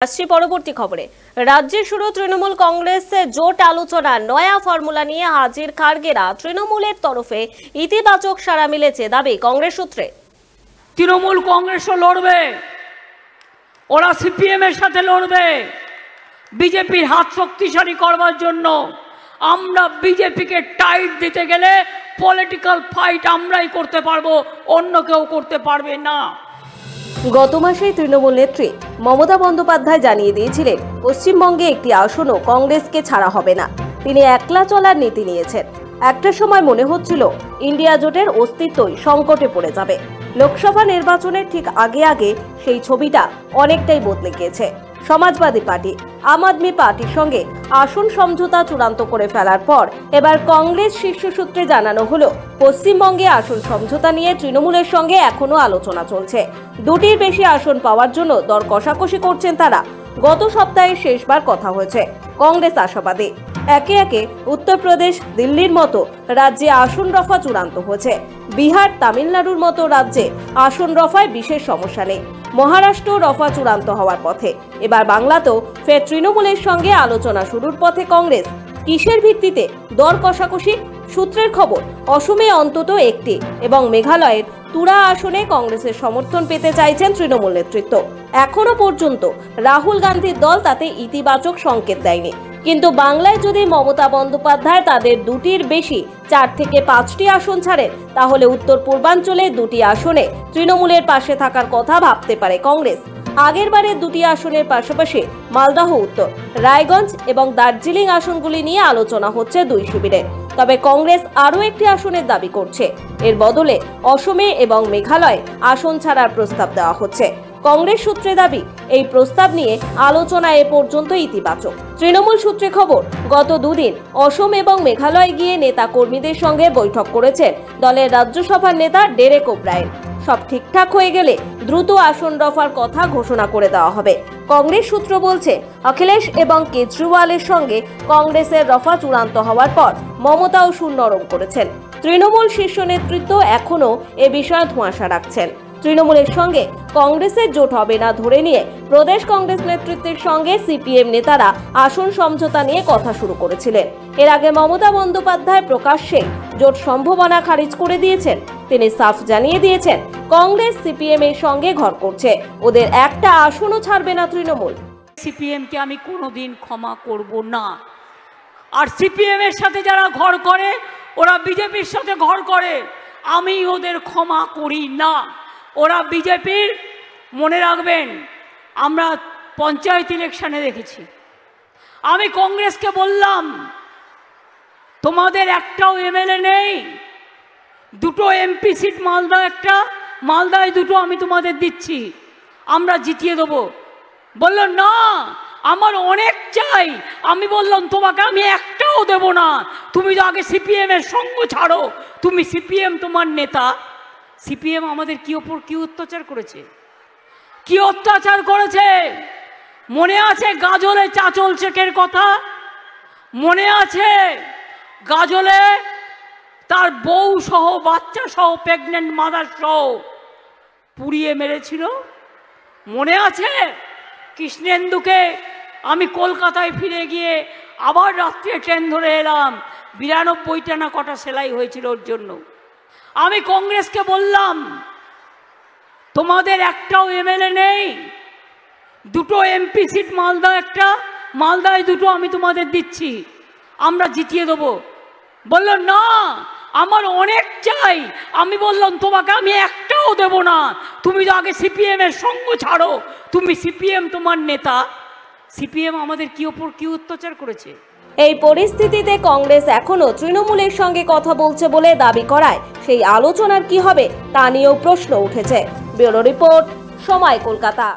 আসছি পরবর্তী খবরে। রাজ্যে শুরু তৃণমূল কংগ্রেসে জোট আলোচনা, নয়া ফর্মুলা নিয়ে হাজির খার্গেরা। তৃণমূলের তরফে ইতিবাচক সাড়া মিলেছে দাবি কংগ্রেস সূত্রে। তৃণমূল কংগ্রেসও লড়বে, ওরা সিপিএম এর সাথে লড়বে বিজেপির হাত শক্তিশালী করবার জন্য। আমরা বিজেপিকে টাইট দিতে গেলে পলিটিক্যাল ফাইট আমরাই করতে পারবো, অন্য কেউ করতে পারবে না। গত মাসেই তৃণমূল নেত্রী মমতা বন্দ্যোপাধ্যায় জানিয়ে দিয়েছিলেন পশ্চিমবঙ্গে একটি আসনও কংগ্রেসকে ছাড়া হবে না। তিনি একলা চলার নীতি নিয়েছেন। একটা সময় মনে হচ্ছিল ইন্ডিয়া জোটের অস্তিত্বই সংকটে পড়ে যাবে। লোকসভা নির্বাচনের ঠিক আগে আগে সেই ছবিটা অনেকটাই বদলে গিয়েছে। সমাজবাদী পার্টি, আম আদমি পার্টির সঙ্গে আসন সমঝোতা চূড়ান্ত করে ফেলার পর এবার কংগ্রেস শীর্ষ সূত্রে জানানো হলো পশ্চিমবঙ্গে আসন সমঝোতা নিয়ে তৃণমূলের সঙ্গে এখনো আলোচনা চলছে। দুটির বেশি আসন পাওয়ার জন্য দর কষাকষি করছেন তারা। গত সপ্তাহে শেষবার কথা হয়েছে। কংগ্রেস আশাবাদী, একে একে উত্তরপ্রদেশ, দিল্লির মতো রাজ্যে আসন রফা চূড়ান্ত হয়েছে। বিহার, তামিলনাড়ুর মতো রাজ্যে আসন রফায় বিশেষ সমস্যা নেই। মহারাষ্ট্র রফা চূড়ান্ত হওয়ার পথে। এবার বাংলাতেও ফের তৃণমূলের সঙ্গে আলোচনা শুরুর পথে কংগ্রেস। কিসের ভিত্তিতে দর কষাকষি? সূত্রের খবর, অসমে অন্তত একটি এবং মেঘালয়ের তুরা আসনে কংগ্রেসের সমর্থন পেতে চাইছেন তৃণমূল নেতৃত্ব। এখনো পর্যন্ত রাহুল গান্ধীর দল তাতে ইতিবাচক সংকেত দেয়নি। কিন্তু বাংলায় যদি মমতা বন্দ্যোপাধ্যায় তাদের দুটির বেশি 4 থেকে 5টি আসন ছাড়েন, তাহলে উত্তর পূর্বাঞ্চলে দুটি আসনে তৃণমূলের পাশে থাকার কথা ভাবতে পারে কংগ্রেস। আগের বারের দুটি আসনের পাশাপাশি মালদহ উত্তর, রায়গঞ্জ এবং দার্জিলিং আসনগুলি নিয়ে আলোচনা হচ্ছে দুই শিবিরে। তবে কংগ্রেস আরও একটি আসনের দাবি করছে। এর বদলে অসমে এবং মেঘালয়ে আসন ছাড়ার প্রস্তাব দেওয়া হচ্ছে। কংগ্রেস সূত্রে দাবি, এই প্রস্তাব নিয়ে আলোচনা এ পর্যন্ত ইতিবাচক। তৃণমূল সূত্রে খবর, গত দুদিন অসম এবং মেঘালয় গিয়ে নেতা কর্মীদের সঙ্গে বৈঠক করেছেন দলের রাজ্যসভার নেতা ডেরেক ওব্রায়েন। সব ঠিকঠাক হয়ে গেলে দ্রুত আসন রফার কথা ঘোষণা করে দেওয়া হবে। কংগ্রেস সূত্র বলছে, অখিলেশ এবং কেজরিওয়ালের সঙ্গে কংগ্রেসের রফা চূড়ান্ত হওয়ার পর মমতাও সুর নরম করেছেন। তৃণমূল শীর্ষ নেতৃত্ব এখনও এ বিষয়ে ধোঁয়াশা রাখছেন। তৃণমূলের সঙ্গে কংগ্রেসের জোট হবে না ধরে নিয়ে প্রদেশ কংগ্রেস নেতৃত্বের সঙ্গে সিপিএম নেতারা আসন সমঝোতা নিয়ে কথা শুরু করেছিলেন। এর আগে মমতা বন্দ্যোপাধ্যায় প্রকাশ্যে জোট সম্ভাবনা খারিজ করে দিয়েছেন। তিনি সাফ জানিয়ে দিয়েছেন, কংগ্রেস সিপিএম এর সঙ্গে ঘর করছে, ওদের একটা আসনও ছাড়বে না তৃণমূল। সিপিএম কে আমি কোনোদিন ক্ষমা করব না। আর সিপিএম এর সাথে যারা ঘর করে, ওরা বিজেপির সাথে ঘর করে, আমি ওদের ক্ষমা করি না। ওরা বিজেপির, মনে রাখবেন, আমরা পঞ্চায়েত ইলেকশনে দেখেছি। আমি কংগ্রেসকে বললাম, তোমাদের একটাও এমএলএ নেই, দুটো এমপি সিট মালদা একটা, মালদায় দুটো আমি তোমাদের দিচ্ছি, আমরা জিতিয়ে দেবো। বললো না, আমার অনেক চাই। আমি বললাম, তোমাকে আমি একটাও দেব না, তুমি তো আগে সিপিএম এর সঙ্গ ছাড়ো। তুমি সিপিএম, তোমার নেতা। সিপিএম আমাদের কি ওপর কি অত্যাচার করেছে, কি অত্যাচার করেছে মনে আছে? গাজলে চাচল শেখের কথা মনে আছে? গাজলে তার বউ সহ, বাচ্চা সহ, প্রেগনেন্ট মাদার সহ পুড়িয়ে মেরেছিল, মনে আছে? কৃষ্ণেন্দুকে আমি কলকাতায় ফিরে গিয়ে আবার রাত্রে ট্রেন ধরে এলাম, 92টা না কটা সেলাই হয়েছিল ওর জন্য। আমি কংগ্রেসকে বললাম, তোমাদের একটাও এমএলএ নেই, দুটো এমপি সিট মালদা একটা, মালদায় দুটো আমি তোমাদের দিচ্ছি, আমরা জিতিয়ে দেবো। বললো না, আমার অনেক চাই। আমি বললাম, তোমাকে আমি একটাও দেব না, তুমি তো আগে সিপিএম এর সঙ্গ ছাড়ো। তুমি সিপিএম, তোমার নেতা। সিপিএম আমাদের কি ওপর কি অত্যাচার করেছে। এই পরিস্থিতিতে কংগ্রেস এখনো তৃণমূলের সঙ্গে কথা বলছে বলে দাবি করায় সেই আলোচনার কি হবে তা নিয়েও প্রশ্ন উঠেছে। ব্যুরো রিপোর্ট, সময়, কলকাতা।